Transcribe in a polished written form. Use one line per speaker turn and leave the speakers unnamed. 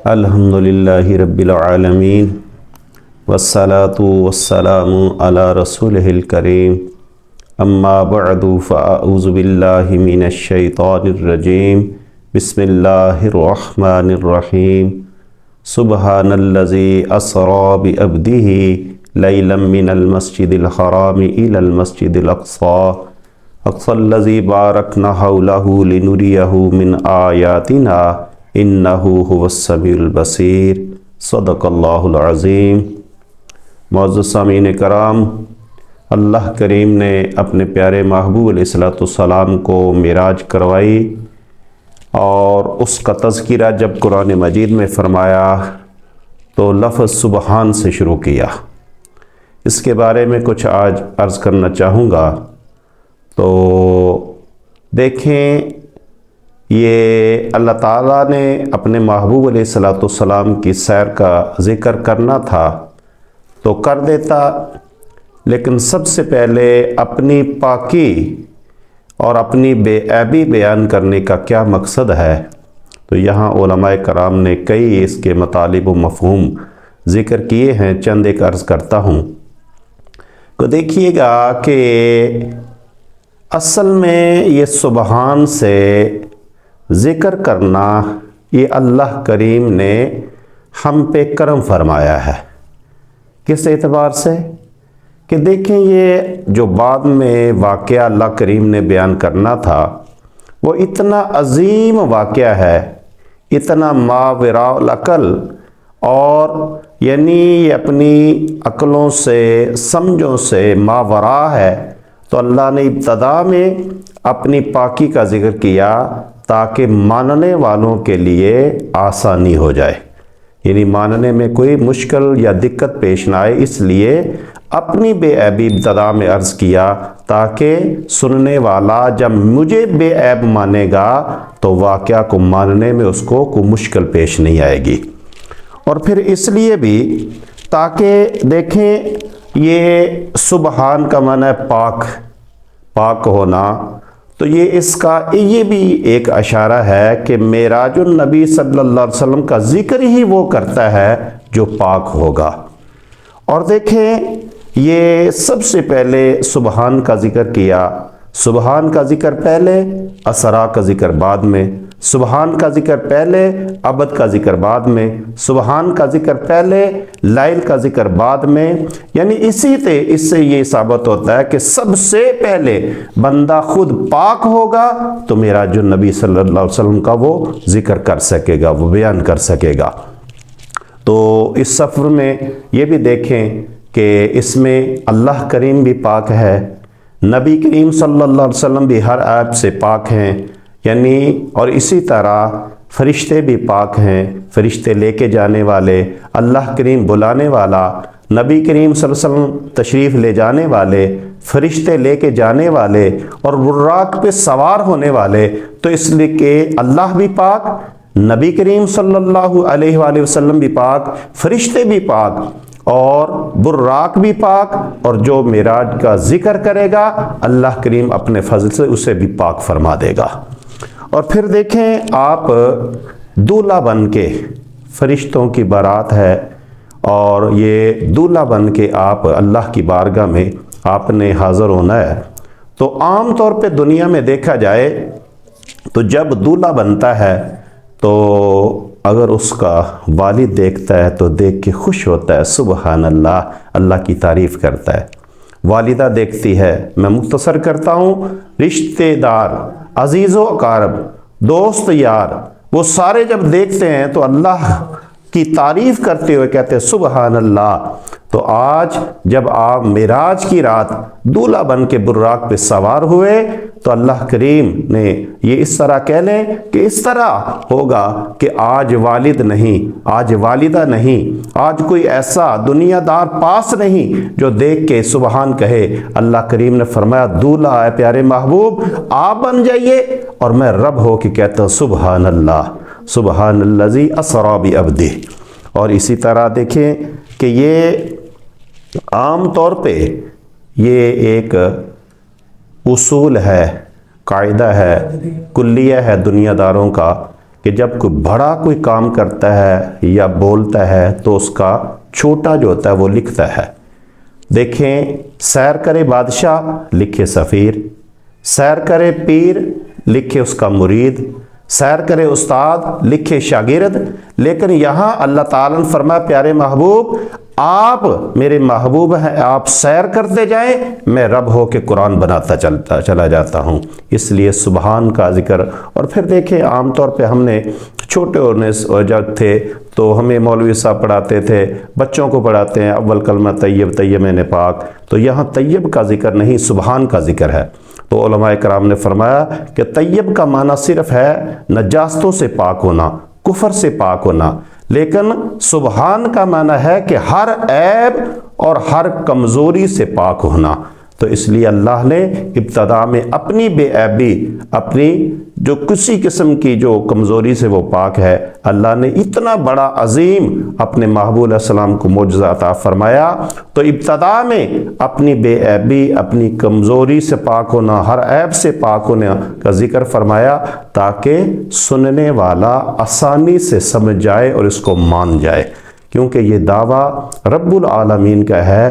الحمدللہ رب العالمین والصلاة والسلام علی رسولہ الکریم اما بعد فاعوذ باللہ من الشیطان الرجیم بسم اللہ الرحمن الرحیم سبحان الذی اسری بعبدہ لیلا من المسجد الحرام الی المسجد الاقصی الذی بارکنا حولہ لنریہ من آیاتنا انہو هو السمیع البصیر صدق اللہ العظیم۔ معزز سامعین کرام، اللہ کریم نے اپنے پیارے محبوب علیہ السلام کو معراج کروائی اور اس کا تذکرہ جب قرآن مجید میں فرمایا تو لفظ سبحان سے شروع کیا۔ اس کے بارے میں کچھ آج عرض کرنا چاہوں گا۔ تو دیکھیں، یہ اللہ تعالیٰ نے اپنے محبوب علیہ السلام کی سیر کا ذکر کرنا تھا تو کر دیتا، لیکن سب سے پہلے اپنی پاکی اور اپنی بے عیبی بیان کرنے کا کیا مقصد ہے، تو یہاں علماء کرام نے کئی اس کے مطالب و مفہوم ذکر کیے ہیں، چند ایک عرض کرتا ہوں۔ تو دیکھیے گا کہ اصل میں یہ سبحان سے ذکر کرنا، یہ اللہ کریم نے ہم پہ کرم فرمایا ہے۔ کس اعتبار سے کہ دیکھیں، یہ جو بعد میں واقعہ اللہ کریم نے بیان کرنا تھا وہ اتنا عظیم واقعہ ہے، اتنا ماوراء العقل، اور یعنی یہ اپنی عقلوں سے سمجھوں سے ماوراء ہے، تو اللہ نے ابتدا میں اپنی پاکی کا ذکر کیا تاکہ ماننے والوں کے لیے آسانی ہو جائے، یعنی ماننے میں کوئی مشکل یا دقت پیش نہ آئے، اس لیے اپنی بے عیبی ابتدا میں عرض کیا تاکہ سننے والا جب مجھے بے عیب مانے گا تو واقعہ کو ماننے میں اس کو کوئی مشکل پیش نہیں آئے گی۔ اور پھر اس لیے بھی تاکہ دیکھیں، یہ سبحان کا معنی ہے پاک ہونا، تو یہ بھی ایک اشارہ ہے کہ معراج النبی صلی اللہ علیہ وسلم کا ذکر ہی وہ کرتا ہے جو پاک ہوگا۔ اور دیکھیں، یہ سب سے پہلے سبحان کا ذکر کیا، سبحان کا ذکر پہلے، اسرا کا ذکر بعد میں، سبحان کا ذکر پہلے، عبد کا ذکر بعد میں، سبحان کا ذکر پہلے، لائل کا ذکر بعد میں، یعنی اس سے یہ ثابت ہوتا ہے کہ سب سے پہلے بندہ خود پاک ہوگا تو معراج النبی صلی اللہ علیہ وسلم کا وہ ذکر کر سکے گا، وہ بیان کر سکے گا۔ تو اس سفر میں یہ بھی دیکھیں کہ اس میں اللہ کریم بھی پاک ہے، نبی کریم صلی اللہ علیہ وسلم بھی ہر عیب سے پاک ہیں، یعنی اور اسی طرح فرشتے بھی پاک ہیں، فرشتے لے کے جانے والے، اللہ کریم بلانے والا، نبی کریم صلی اللہ علیہ وسلم تشریف لے جانے والے، فرشتے لے کے جانے والے اور براق پہ سوار ہونے والے، تو اس لیے کہ اللہ بھی پاک، نبی کریم صلی اللہ علیہ وآلہ وسلم بھی پاک، فرشتے بھی پاک اور براق بھی پاک، اور جو معراج کا ذکر کرے گا اللہ کریم اپنے فضل سے اسے بھی پاک فرما دے گا۔ اور پھر دیکھیں، آپ دولہا بن کے، فرشتوں کی بارات ہے اور یہ دولہا بن کے آپ اللہ کی بارگاہ میں آپ نے حاضر ہونا ہے۔ تو عام طور پہ دنیا میں دیکھا جائے تو جب دولہا بنتا ہے تو اگر اس کا والد دیکھتا ہے تو دیکھ کے خوش ہوتا ہے، سبحان اللہ، اللہ کی تعریف کرتا ہے۔ والدہ دیکھتی ہے، میں مختصر کرتا ہوں، رشتہ دار، عزیز و اقارب، دوست یار، وہ سارے جب دیکھتے ہیں تو اللہ کی تعریف کرتے ہوئے کہتے ہیں سبحان اللہ۔ تو آج جب آپ معراج کی رات دولہا بن کے براق پہ سوار ہوئے تو اللہ کریم نے یہ اس طرح کہہ لیں کہ اس طرح ہوگا کہ آج والد نہیں، آج والدہ نہیں، آج کوئی ایسا دنیا دار پاس نہیں جو دیکھ کے سبحان کہے۔ اللہ کریم نے فرمایا دولہا ہے پیارے محبوب، آپ بن جائیے اور میں رب ہو کے کہتا ہوں سبحان اللہ، سبحان الذی اسری بعبدہ۔ اور اسی طرح دیکھیں کہ یہ عام طور پہ یہ ایک اصول ہے، قاعدہ ہے، کلیہ ہے دنیا داروں کا کہ جب کوئی بڑا کوئی کام کرتا ہے یا بولتا ہے تو اس کا چھوٹا جو ہوتا ہے وہ لکھتا ہے۔ دیکھیں، سیر کرے بادشاہ لکھے سفیر، سیر کرے پیر لکھے اس کا مرید، سیر کرے استاد لکھے شاگرد، لیکن یہاں اللہ تعالیٰ نے فرمایا پیارے محبوب آپ میرے محبوب ہیں، آپ سیر کرتے جائیں، میں رب ہو کے قرآن بناتا چلا جاتا ہوں۔ اس لیے سبحان کا ذکر۔ اور پھر دیکھیں عام طور پہ ہم نے چھوٹے ہونے جب تھے تو ہمیں مولوی صاحب پڑھاتے تھے، بچوں کو پڑھاتے ہیں اول کلمہ طیب طیبین پاک، تو یہاں طیب کا ذکر نہیں سبحان کا ذکر ہے۔ تو علماء کرام نے فرمایا کہ طیب کا معنی صرف ہے نجاستوں سے پاک ہونا، کفر سے پاک ہونا، لیکن سبحان کا معنی ہے کہ ہر عیب اور ہر کمزوری سے پاک ہونا۔ تو اس لیے اللہ نے ابتدا میں اپنی بے عیبی، اپنی جو کسی قسم کی جو کمزوری سے وہ پاک ہے، اللہ نے اتنا بڑا عظیم اپنے محبوب علیہ السلام کو معجزہ عطا فرمایا، تو ابتدا میں اپنی بے عیبی، اپنی کمزوری سے پاک ہونا، ہر عیب سے پاک ہونے کا ذکر فرمایا تاکہ سننے والا آسانی سے سمجھ جائے اور اس کو مان جائے، کیونکہ یہ دعویٰ رب العالمین کا ہے